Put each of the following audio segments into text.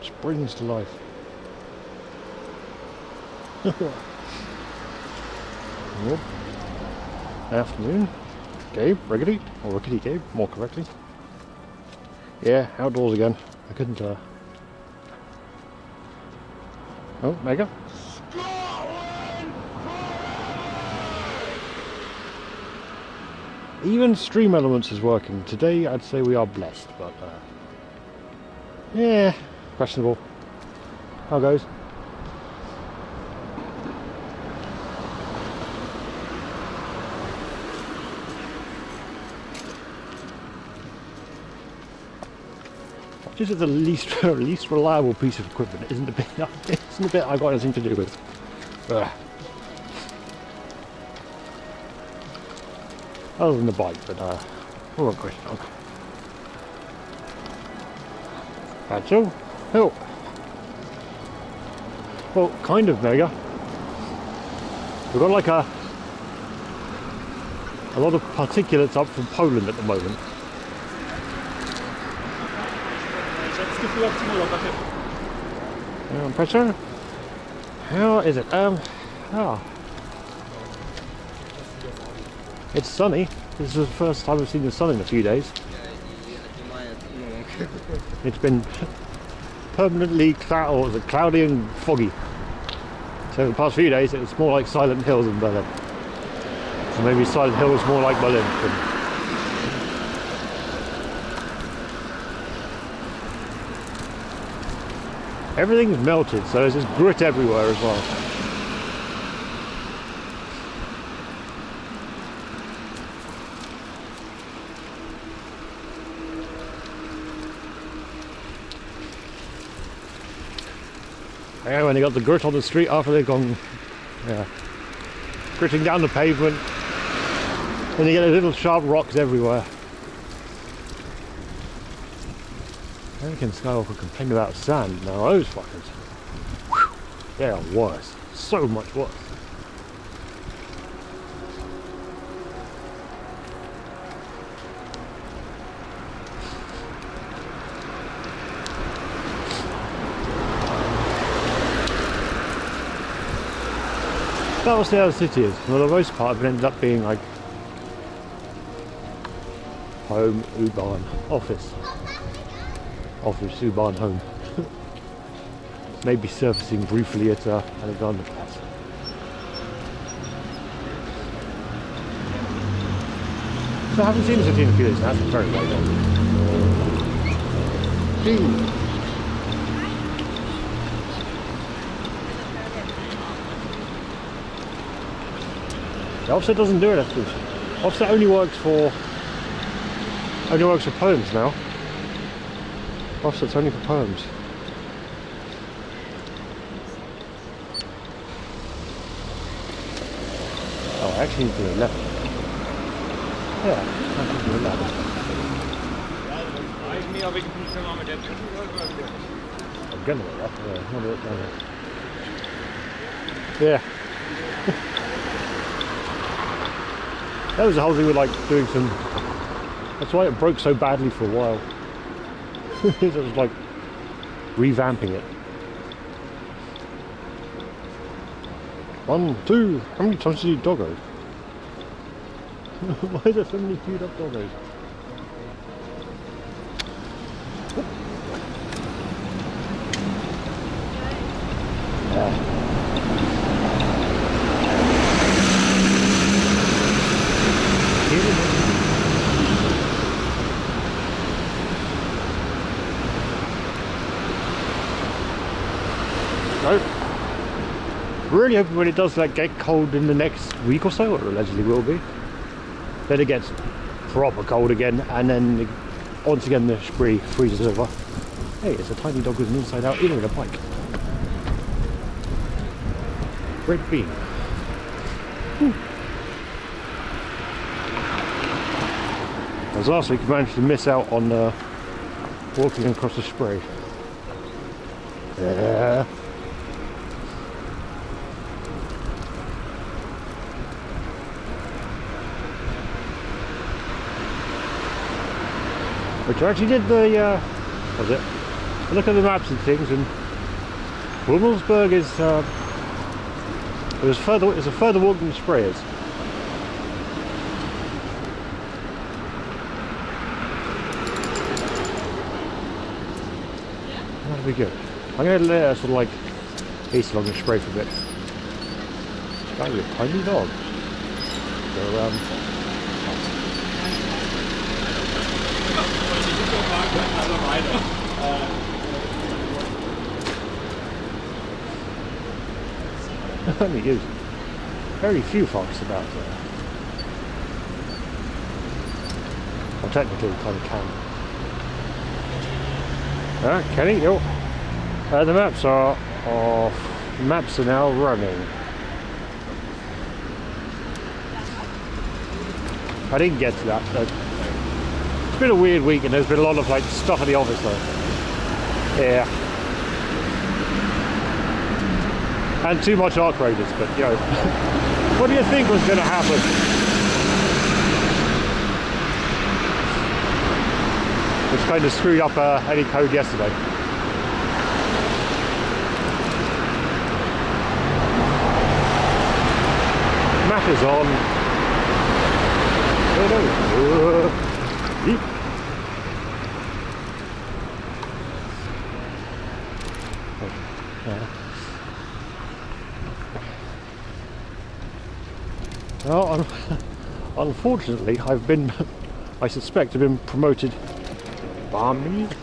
Springs to life. Well, afternoon. Gabe, Rickety, or Rickety Gabe, more correctly. Yeah, outdoors again. I couldn't, Oh, Mega? Even Stream Elements is working. Today, I'd say we are blessed, but, yeah, questionable. How goes? Just as the least reliable piece of equipment isn't the bit I got anything to do with. Ugh. Other than the bike, but we won't question on. That's all. Oh. Well, kind of, Mega. We've got like a lot of particulates up from Poland at the moment. Pressure? How is it? It's sunny. This is the first time I've seen the sun in a few days. It's been permanently cloudy and foggy. So the past few days it was more like Silent Hills in Berlin. So maybe Silent Hill was more like Berlin. Everything's melted, so there's just grit everywhere as well. Yeah, when they got the grit on the street after they've gone, gritting down the pavement, and you get little sharp rocks everywhere. American Skywalker complained about sand. Now those fuckers, whew, they are worse. So much worse. That was the other city is. For the most part, it ended up being like home, U-Bahn, office. Office, U-Bahn, home. Maybe surfacing briefly at Alexander Pass. So I haven't seen the city in a few days now. That's very late on. The offset doesn't do it, of course. Offset only works for poems now. Offset's only for poems. Oh, I actually need to do 11. Yeah, I can do 11. I'm gonna do that. Yeah. That was the whole thing with like doing some. That's why it broke so badly for a while. It was like revamping it. 1, 2. How many times did you doggo? Why is there so many queued up doggos? Really hoping when it does get cold in the next week or so, or allegedly will be, then it gets proper cold again, and then once again the spree freezes over. Hey, it's a tiny dog with an inside out inner and a bike. Great bean. As last week I managed to miss out on walking across the Spree. Yeah. Which I actually did the, what was it? I look at the maps and things, and Wimmelsburg is it's a further walk than Spray is. That'll be good. I'm going to let her sort of like east along the Spray for a bit. That is a tiny dog. So only use very few fox about there. Well, technically we kind of can. Kenny, yo. The maps are off. Maps are now running. I didn't get to that. It's been a weird week, and there's been a lot of like stuff at the office though. Yeah. And too much arc raiders, but you know, what do you think was going to happen? Which kind of screwed up any code yesterday. Map is on. Well, unfortunately, I suspect I've been promoted barmaid,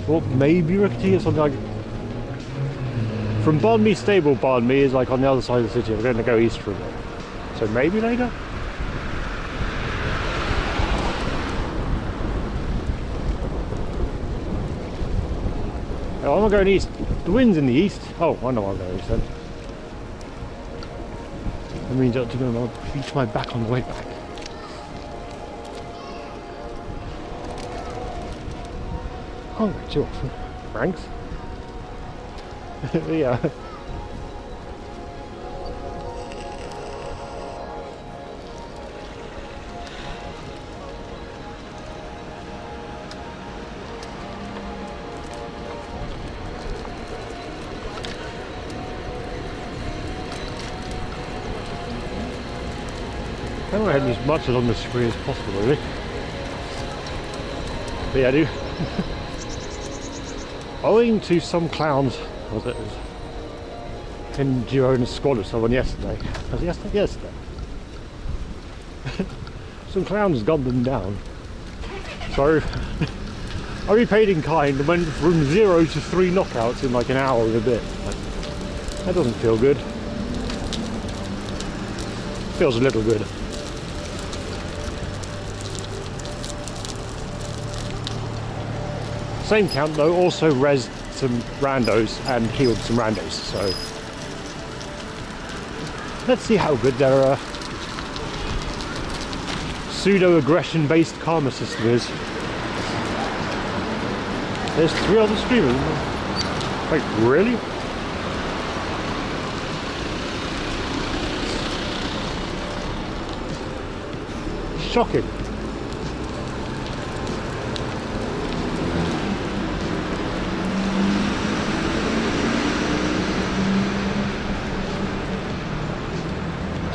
or maybe rickety or something like. From Barnmead Stable, Barnmead is like on the other side of the city. We're going to go east for a bit, so maybe later. Oh, I'm not going east. The wind's in the east. Oh, I know I'm going east then. That means I'll reach my back on the way back. Hungry too often. Franks? Yeah. I don't have as much along the screen as possible, really. But yeah, I do. Owing to some clowns, was it in Girona squad or someone yesterday? Was it yesterday? Yesterday. Some clowns gunned them down. So I repaid in kind and went from 0 to 3 knockouts in like an hour and a bit. Like, that doesn't feel good. Feels a little good. Same count though, also rezzed some randos and healed some randos, so let's see how good their pseudo-aggression based karma system is. There's 3 other streamers. Like, really? Shocking.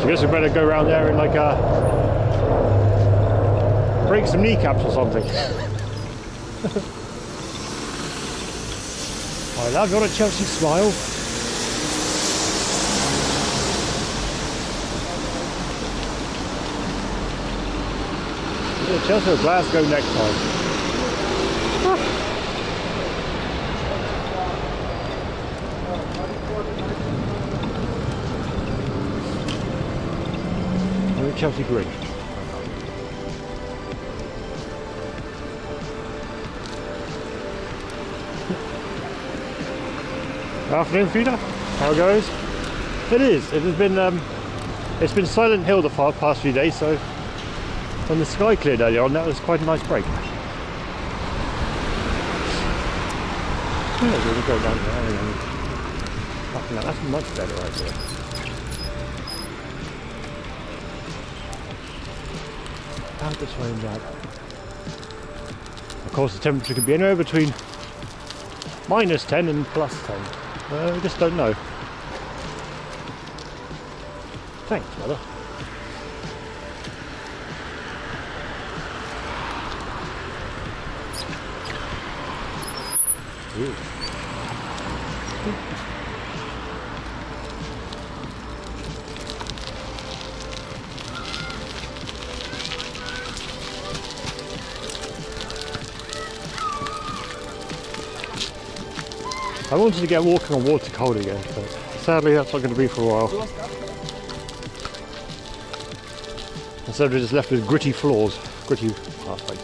I guess we better go around there and like break some kneecaps or something. I love your Chelsea smile. Yeah, Chelsea or Glasgow next time. Chelsea Green. Afternoon feeder. How it goes? It is. It has been. It's been Silent Hill the past few days. So when the sky cleared earlier on, that was quite a nice break. Yeah, we'll go down there. That's a much better idea. Out this way and that. Of course, the temperature can be anywhere between Minus 10 and plus 10. I just don't know. Thanks, brother. Ooh. I wanted to get walking on water cold again, but sadly that's not going to be for a while. Instead we're just left with gritty floors, gritty pathways.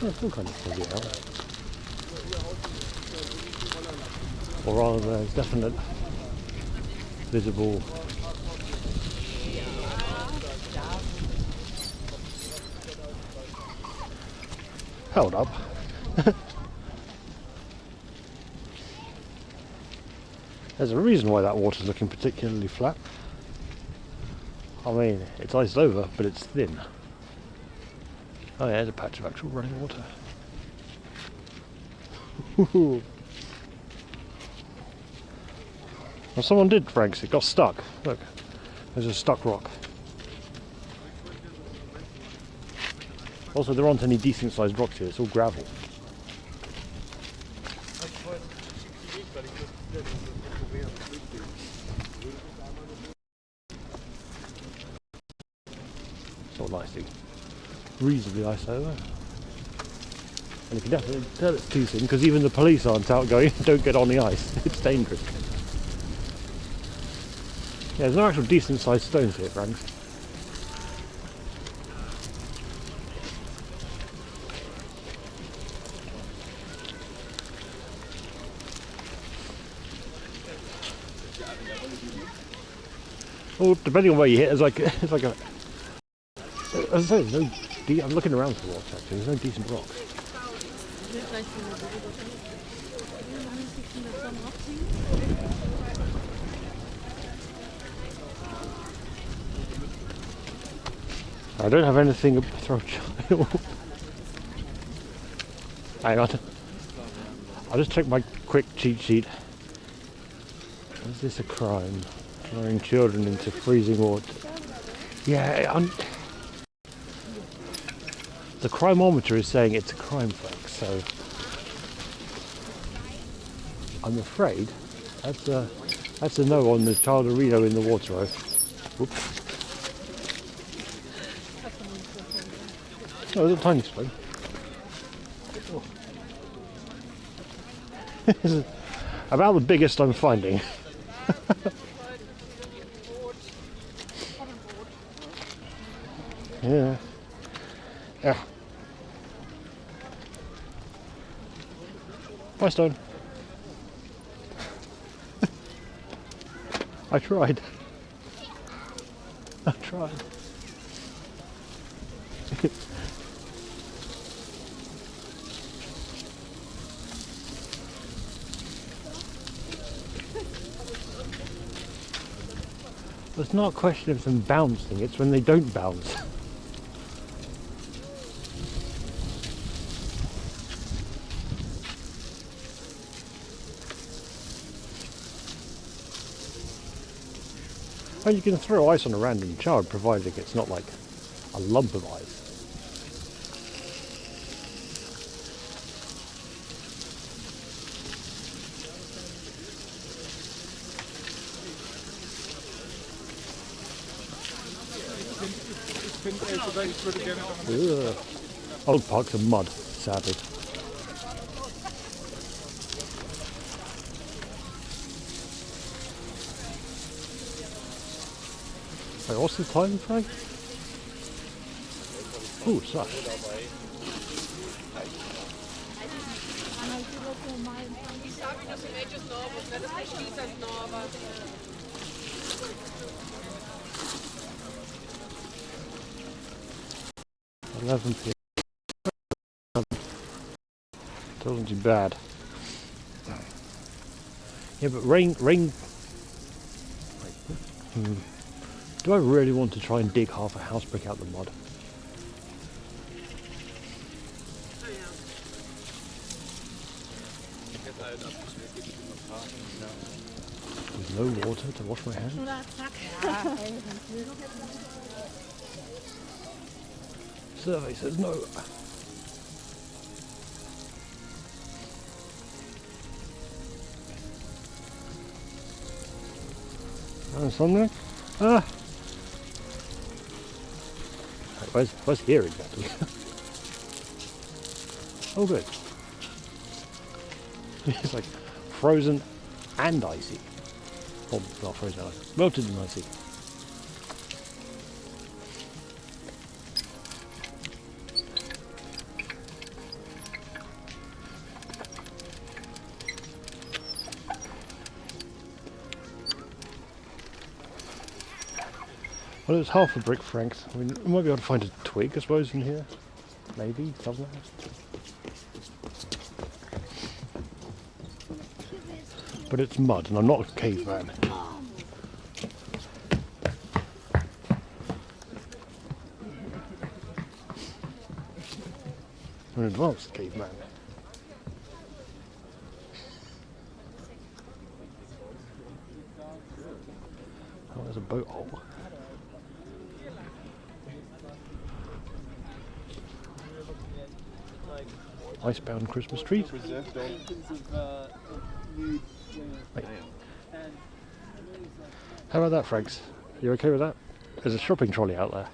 Oh, it's all kind of fuzzy out. Or rather, there's definite visible held up. There's a reason why that water's looking particularly flat. I mean, it's iced over, but it's thin. Oh yeah, there's a patch of actual running water. Well, someone did, Franks. It got stuck. Look, there's a stuck rock. Also, there aren't any decent sized rocks here, it's all gravel. It's all nicely, reasonably iced over. And you can definitely tell it's too thin because even the police aren't out going, don't get on the ice, it's dangerous. Yeah, there's no actual decent sized stones here, Franks. Well, depending on where you hit, it's like a. As I say, there's no. I'm looking around for rocks actually. There's no decent rocks. I don't have anything to throw. Hang on. I'll just check my quick cheat sheet. Is this a crime? Throwing children into freezing water. Yeah, the crimeometer is saying it's a crime, folks. So I'm afraid that's a no on the Childerino in the water. Whoops. Oh, there's a tiny spoon. Oh. This is about the biggest I'm finding. Yeah. Yeah. Bye, stone. I tried. I tried. It's not a question of them bouncing, it's when they don't bounce. Well, you can throw ice on a random child provided it's not like a lump of ice. Ugh. Old parks of mud, sadly. Wait, what's the time frame? Ooh, such. $11 p.m. Still wasn't too bad. Yeah, but rain. Do I really want to try and dig half a house brick out the mud? With no water to wash my hands? Survey says no. And something? Where's here exactly? Oh good. It's like frozen and icy. Well, not frozen, melted and icy. Well, it's half a brick, Franks. I mean, we might be able to find a twig, I suppose, in here. Maybe, something. But it's mud, and I'm not a caveman. I'm an advanced caveman. Oh, there's a boat hole. Icebound Christmas trees. Wait. How about that, Franks? You okay with that? There's a shopping trolley out there.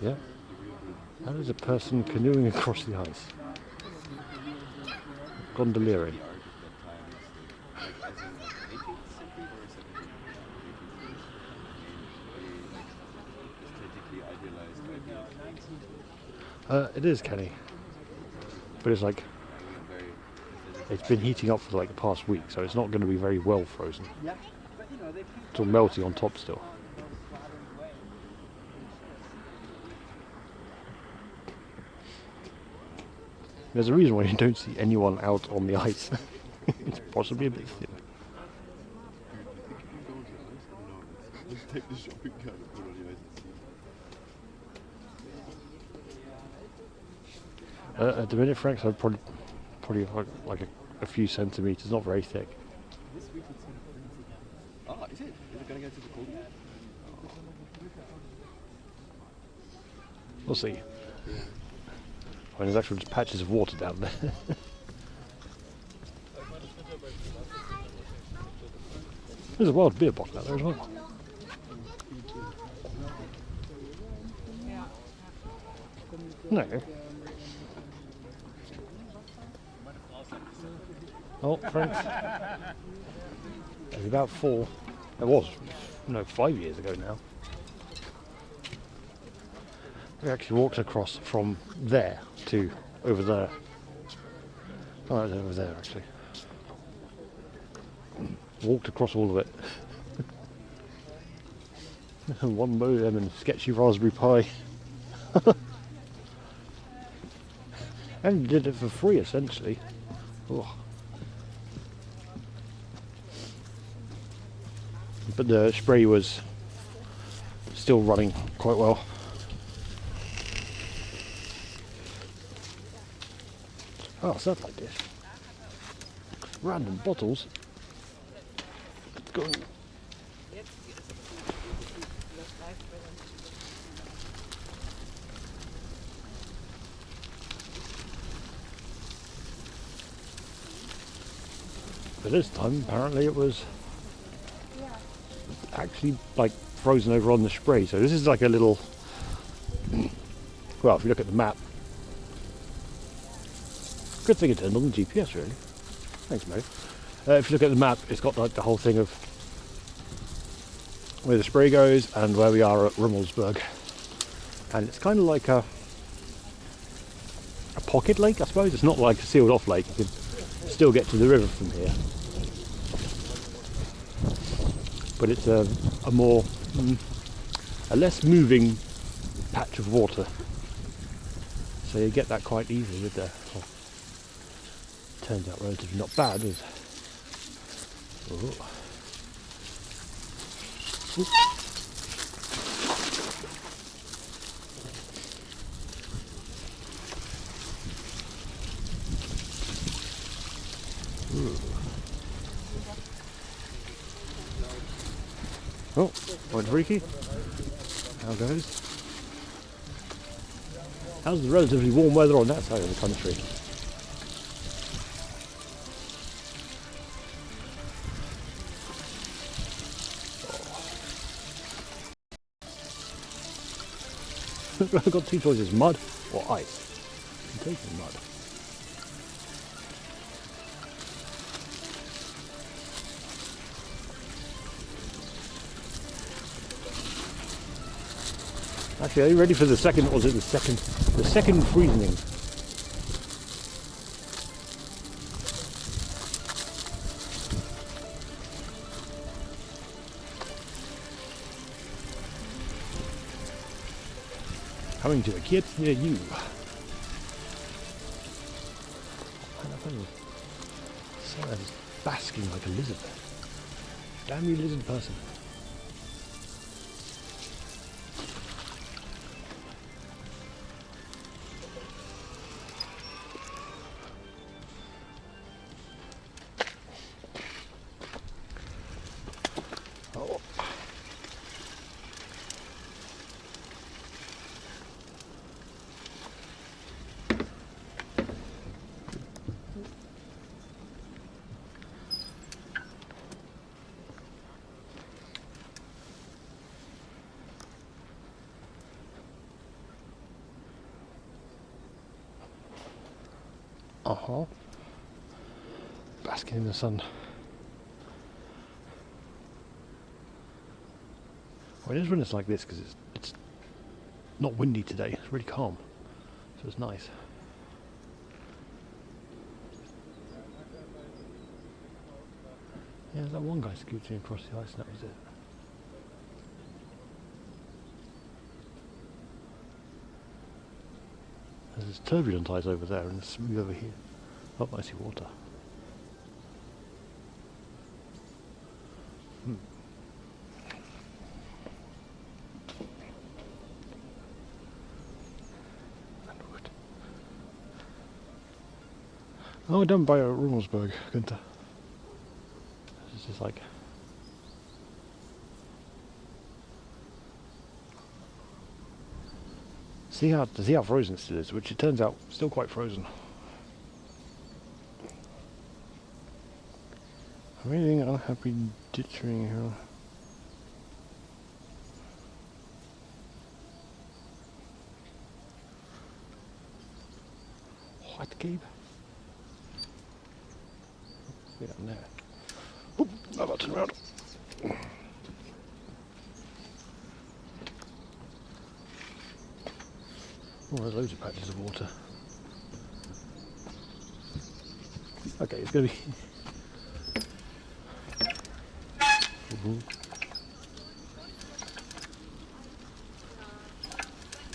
Yeah. How is a person canoeing across the ice? Gondoliering. It is, Kenny. But it's like, it's been heating up for like the past week, so it's not going to be very well frozen. It's all melting on top still. There's a reason why you don't see anyone out on the ice. It's possibly a bit thin. Let's take the shopping cart and put it on the ice and see. At the minute, Franks, I'd probably like a few centimetres, not very thick. This week it's going to freeze again. Ah, is it? Is it going to go to the cold? We'll see. I mean, there's actual just patches of water down there. There's a wild beer bottle out there as well. No. Oh, Franks. It was about 4. It was, 5 years ago now. We actually walked across from there to over there. Oh, it was over there actually. Walked across all of it. One modem and sketchy Raspberry Pi. And did it for free essentially. Oh. But the spray was still running quite well. Oh, satellite dish. Random bottles. Let's go. But this time, apparently, it was actually like frozen over on the spray. So this is like a little. Well, if you look at the map. Good thing it turned on the GPS, really. Thanks, Mo. If you look at the map, it's got like the whole thing of where the spray goes and where we are at Rummelsburg. And it's kind of like a pocket lake, I suppose. It's not like a sealed off lake. You can still get to the river from here. But it's a more, a less moving patch of water. So you get that quite easily with the, well, turns out relatively not bad, is oh, went freaky. How goes? How's the relatively warm weather on that side of the country? I've got two choices, mud or ice. I'm taking mud. Actually, are you ready for the second, or was it the second freezing? Coming to a kiosk near you. Sarah's basking like a lizard. Damn you, lizard person. Oh. Basking in the sun. Well, it is when it's like this because it's not windy today. It's really calm, so it's nice. Yeah, there's that one guy scooting across the ice, and that was it. There's turbulent ice over there and smooth over here. Oh, I see water. Oh, done by Rummelsburg, Günther. It's just like... See how frozen it still is, which it turns out still quite frozen. Amazing unhappy ditching here. What, Gabe? Way down there. Oop, I'm about to turn around. Oh, there's loads of patches of water. Okay, it's going to be...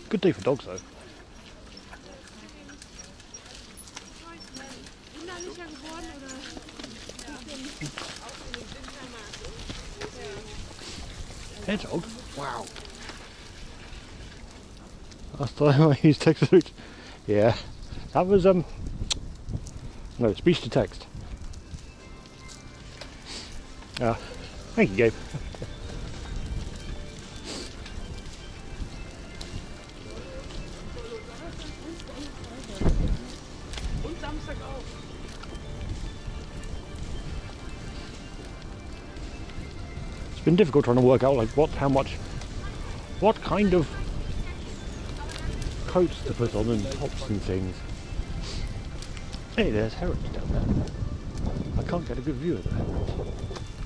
Good day for dogs, though. Hedgehog? Wow. Last time I used text to speech. Yeah. That was no, speech to text. Thank you, Gabe. It's been difficult trying to work out like what kind of coats to put on and tops and things. Hey, there's herons down there. I can't get a good view of the herons.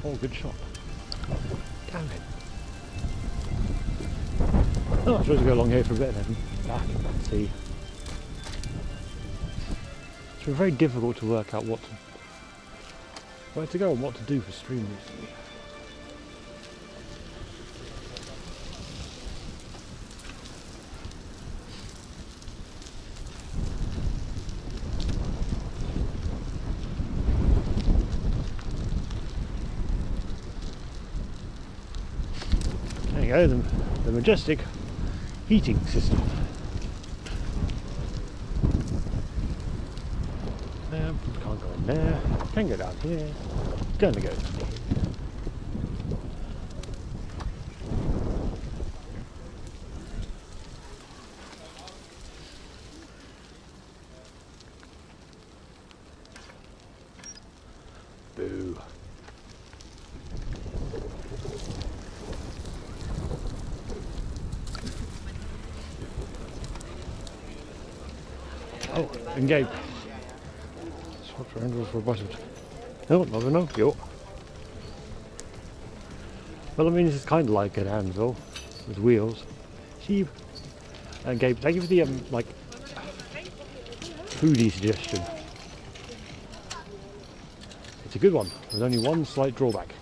Oh, good shot. Damn it. Oh, I'm supposed to go along here for a bit and then back and see. It's been very difficult to work out what Where to go and what to do for stream recently. There you go, the Majestic heating system. Can't go in there. Can go down here. Gonna go down here. Boo. Oh, and Gabe. Swap your handles for buttons. No, never know. Yo. Well, I mean, this is kind of like an anvil with wheels. Sheep. And Gabe, thank you for the like foodie suggestion. It's a good one. There's only one slight drawback.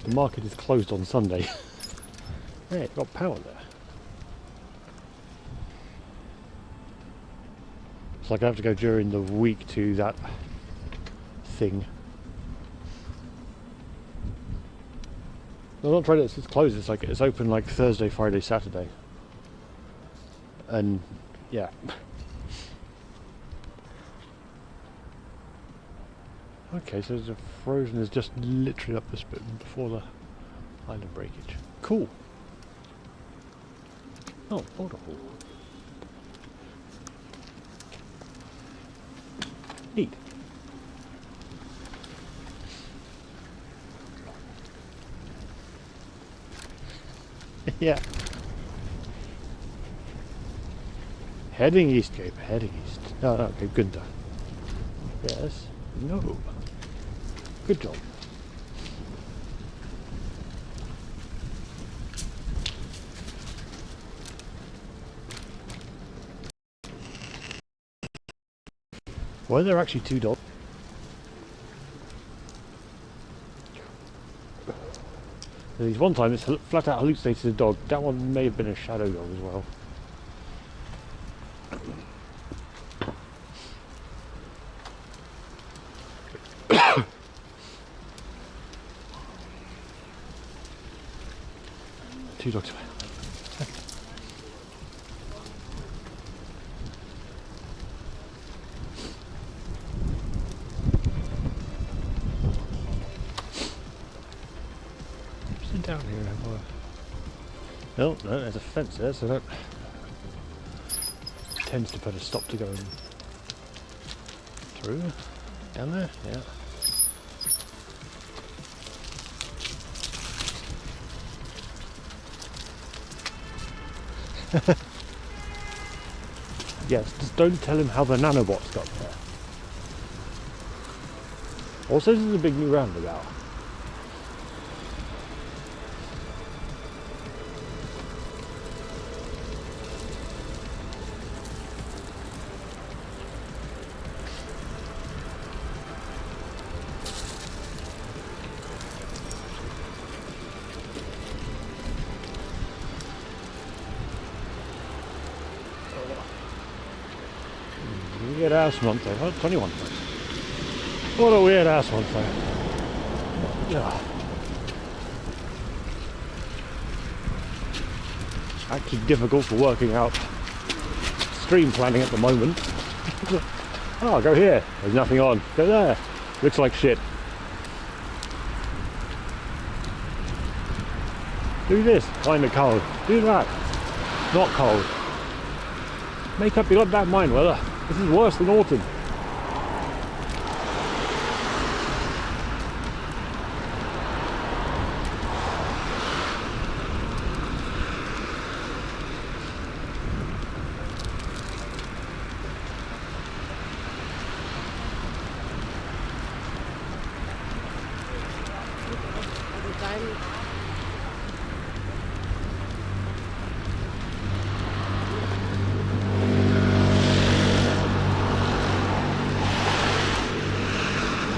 The market is closed on Sunday. Yeah, it's got power there. It's like I have to go during the week to that thing. No, not Friday, it's closed. It's like it's open like Thursday, Friday, Saturday. And yeah. Okay, so the Frozen is just literally up this bit before the island breakage. Cool. Oh, waterfall. Neat. Yeah. Heading east, Cape. Heading east. No, no, Cape Günther. Yes. No. Good job. Why are there actually two dogs? There's one time it's flat out hallucinated a dog. That one may have been a shadow dog as well. Two dogs away. Sit down here and have a... Oh, no, there's a fence there, so that tends to put a stop to going through. Down there, yeah. Yes, just don't tell him how the nanobots got there. Also, this is a big new roundabout. Weird ass month though. Oh, 21 days. What a weird ass month though. Yeah. Actually difficult for working out stream planning at the moment. Oh, go here. There's nothing on. Go there. Looks like shit. Do this. Find it cold. Do that. Not cold. Make up your goddamn mind, weather. This is worse than autumn.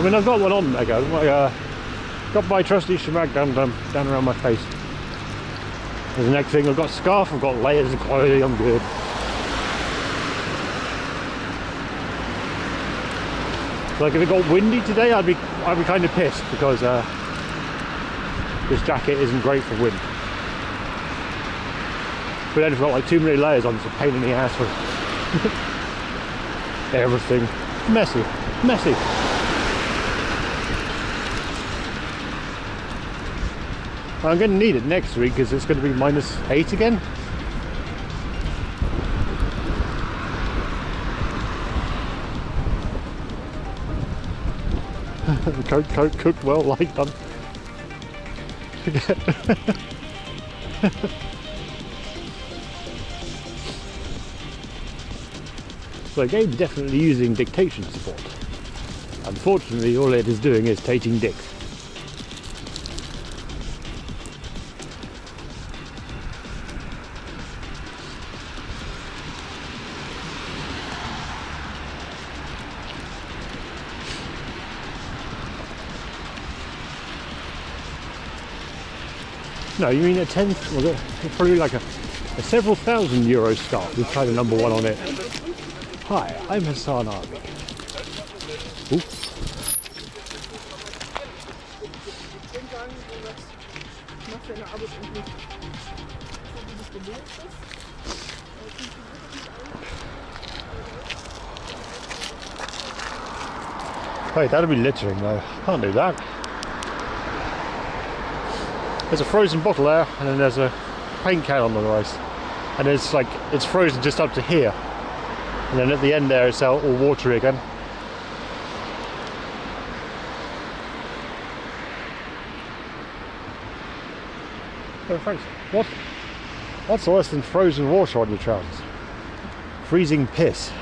mean, I've got one on there, guys. Got my trusty shemagh down around my face. There's the next thing. I've got a scarf. I've got layers of clothing. I'm good. Like if it got windy today, I'd be kind of pissed because this jacket isn't great for wind. But then if I've got like too many layers on, it's a pain in the ass for everything. Messy. I'm going to need it next week because it's going to be -8 again. Cooked well, like done. So again, definitely using dictation support. Unfortunately, all it is doing is taking dicks. No, you mean a 10? Well, probably like a several thousand euro scarf with kind of #1 on it. Hi, I'm Hassan Arbi. Ooh. Wait, that'll be littering though. Can't do that. There's a frozen bottle there, and then there's a paint can on the ice, and it's frozen just up to here, and then at the end there it's all watery again. Oh, thanks. What's worse than frozen water on your trousers? Freezing piss.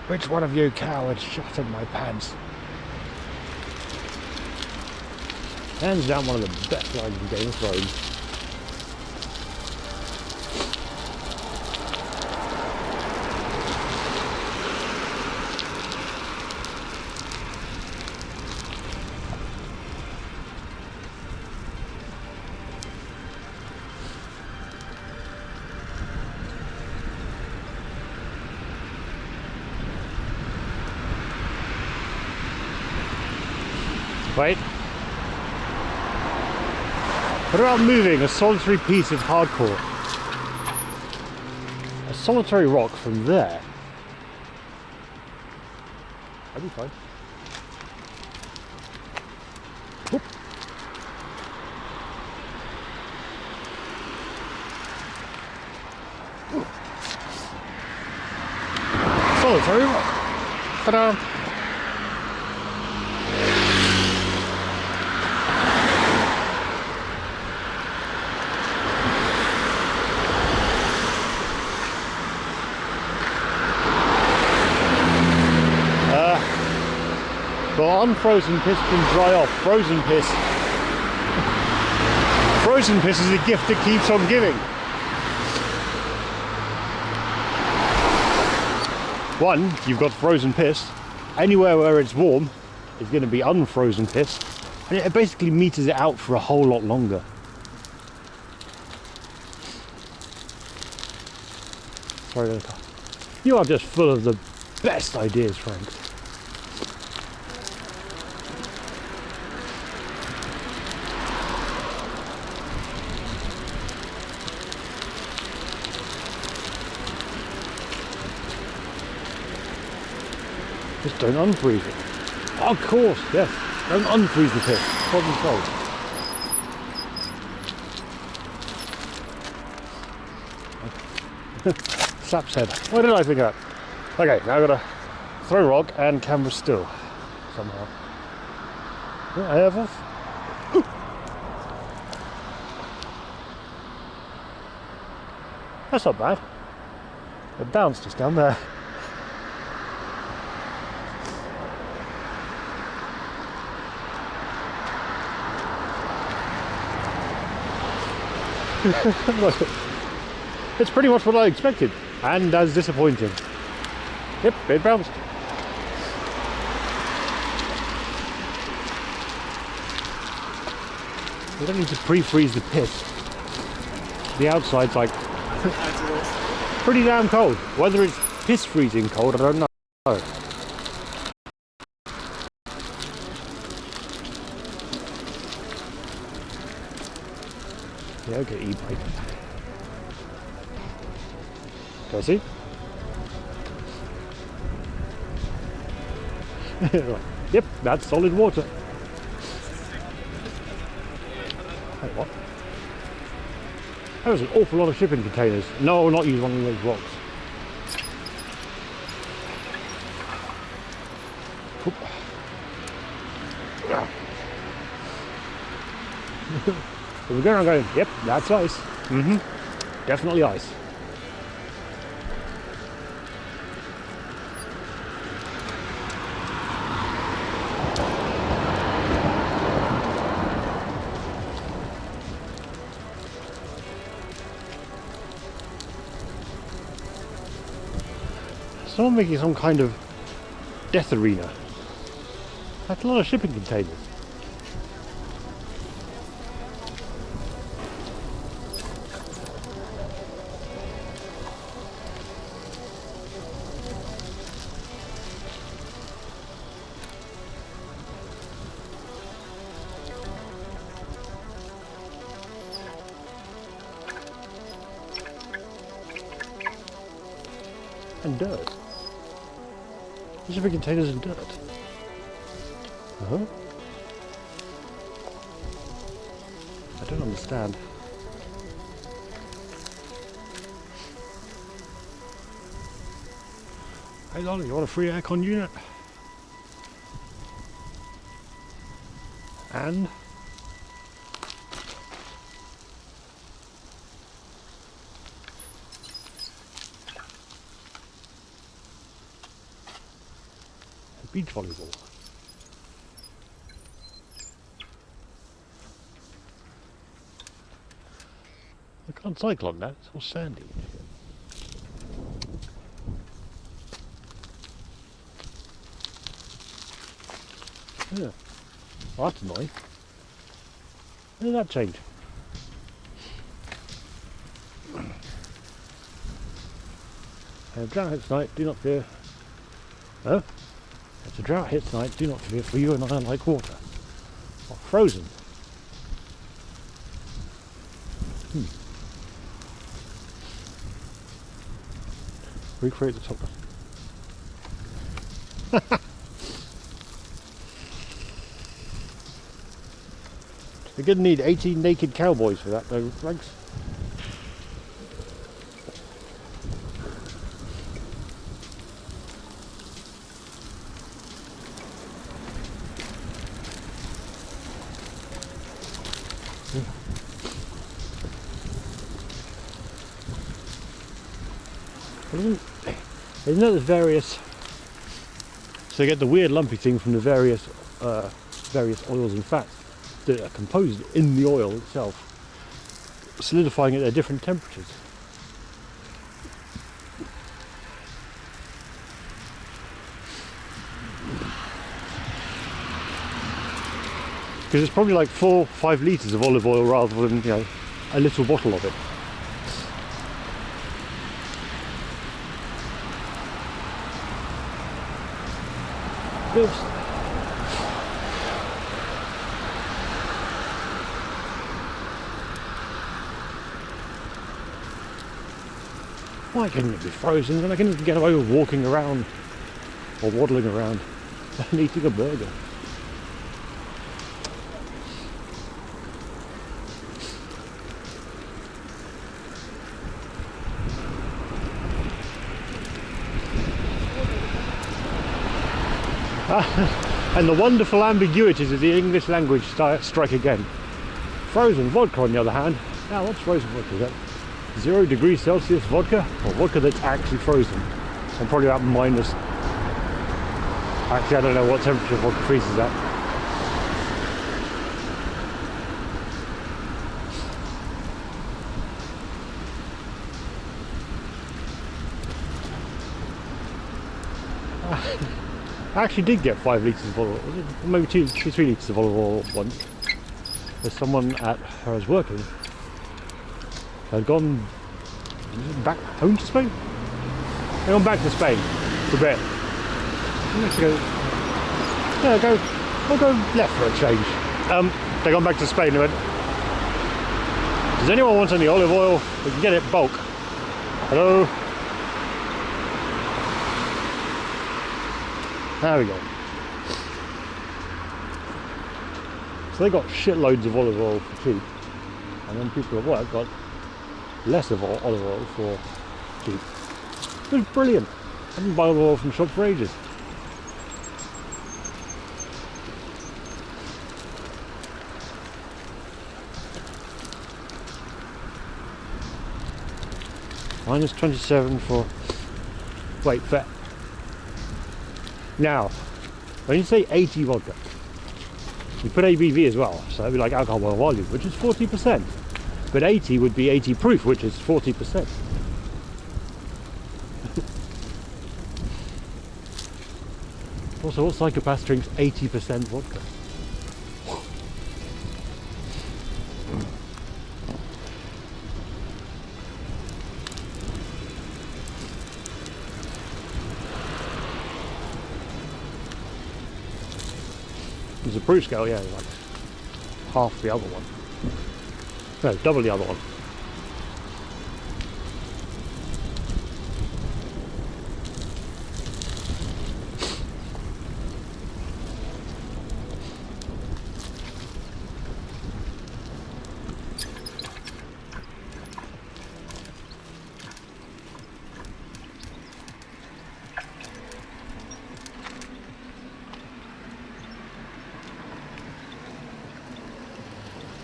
Which one of you cowards shot in my pants? Hands down one of the best lines in Game of Thrones. Wait. What about moving a solitary piece of hardcore? A solitary rock from there? That'd be fine. Whoop. Solitary rock. Ta-da! Well, unfrozen piss can dry off. Frozen piss is a gift that keeps on giving. One, you've got frozen piss. Anywhere where it's warm is going to be unfrozen piss, and it basically meters it out for a whole lot longer. Sorry, you are just full of the best ideas, Frank. Just don't unfreeze it. Of course, yes. Don't unfreeze the piss. Problem solved. Slap's head. Why did I think of that? Okay, now I've got to throw rock and camera still. Somehow. Yeah, I have off. Ooh. That's not bad. It bounced just down there. It's pretty much what I expected. And as disappointing. Yep, it bounced. We don't need to pre-freeze the piss. The outside's like pretty damn cold. Whether it's piss freezing cold, I don't know. Yeah, okay, e-bike. Do I see? Yep, that's solid water. Hey, what? That was an awful lot of shipping containers. No, not use one of those rocks. Oop. So we're going around going, yep, that's ice. Definitely ice. Someone making some kind of death arena. That's a lot of shipping containers. And dirt. Shipping containers and dirt. Uh-huh. I don't understand. Hey Lolly, you want a free aircon unit? And beach volleyball. I can't cycle on that, it's all sandy. Yeah. Well, that's annoying. When did that change? Drought hits tonight, do not fear. Huh? If the drought hits tonight, do not fear, for you and I are like water. Or frozen. Recreate the top one. You're going to need 18 naked cowboys for that though, thanks. Isn't it there's various, so you get the weird lumpy thing from the various oils and fats that are composed in the oil itself, solidifying at their different temperatures. Because it's probably like 4-5 litres of olive oil rather than, you know, a little bottle of it. Oops. Why couldn't it be frozen when I can get away with walking around or waddling around and eating a burger? And the wonderful ambiguities of the English language strike again. Frozen vodka, on the other hand. Now, what's frozen vodka? Is that 0 degrees Celsius vodka? Or vodka that's actually frozen? And probably about minus... Actually, I don't know what temperature vodka freezes at. I actually did get 5 litres of olive oil, maybe 3 litres of olive oil once. There's someone at where I was working had gone back home to Spain. They'd gone back to Spain for a bit. I'm going to go, yeah, I'll go left for a change. They'd gone back to Spain and went, does anyone want any olive oil? We can get it bulk. Hello? There we go. So they got shitloads of olive oil for cheap, and then people at work got less of olive oil for cheap. It was brilliant. I didn't buy olive oil from shops for ages. Minus 27 for, wait, for, now, when you say 80 vodka, you put ABV as well, so that'd be like alcohol by volume, which is 40%. But 80 would be 80 proof, which is 40%. Also, what psychopath drinks 80% vodka? There's a proof scale, yeah, like half the other one. No, double the other one.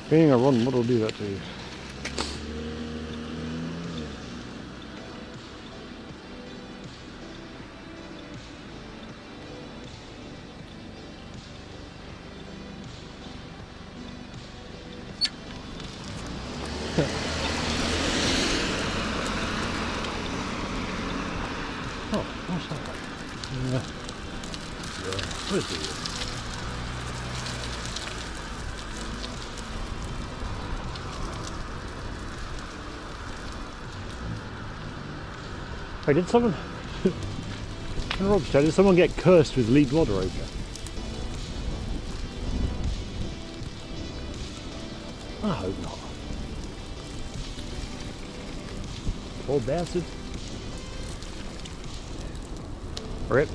Being a run, what'll do that to you? Oh, what's that? What is it? Wait, did someone... in Rob's chat, did someone get cursed with lead water over? I hope not. Poor bastard. Rip.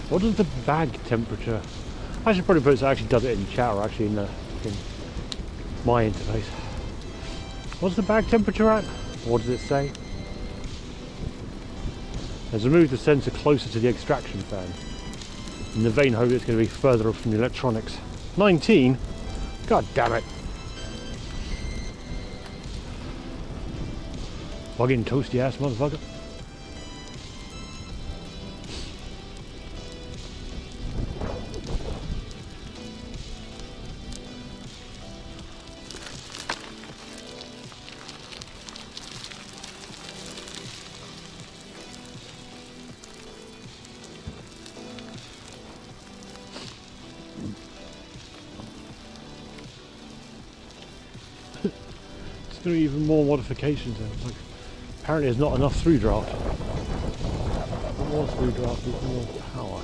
What is the bag temperature? I should probably put it, so it actually does it in chat or actually in my interface. What's the bag temperature at? What does it say? Let's remove the sensor closer to the extraction fan. In the vein hope it's going to be further off from the electronics. 19? God damn it. Fucking toasty ass motherfucker. Even more modifications then. Like, apparently there's not enough through draft. More through draft with more power.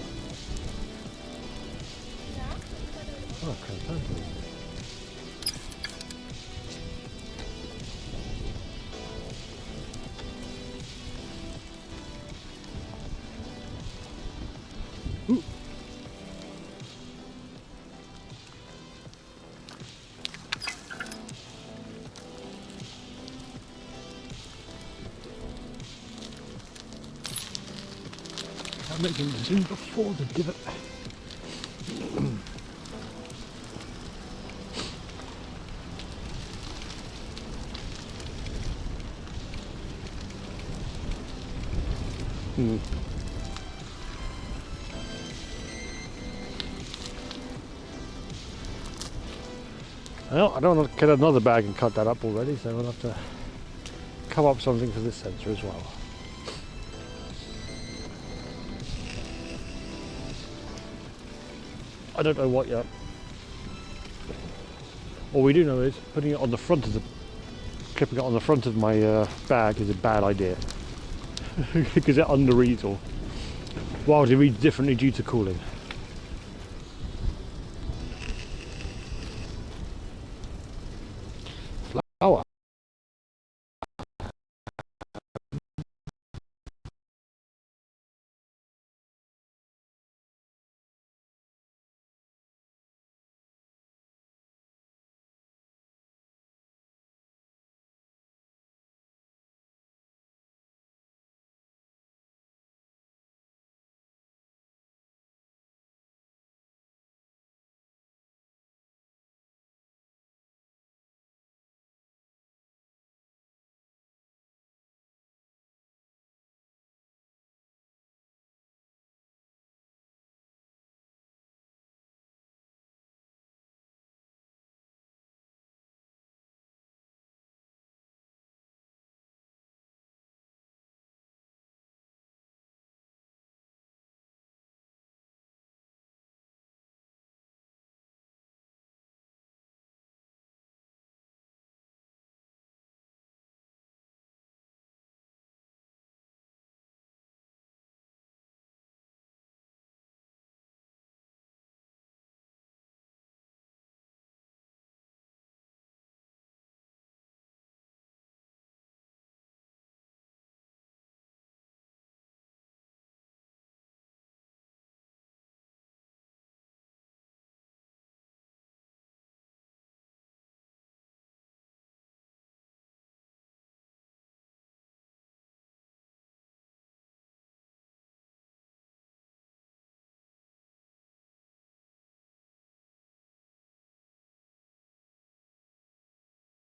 Oh, fantastic. Ooh. Making the zoom before the divot. Well, I don't want to get another bag and cut that up already, so we'll have to come up with something for this sensor as well. I don't know what yet. All we do know is putting it on the front of the, clipping it on the front of my bag is a bad idea because it underreads or wildly reads differently due to cooling.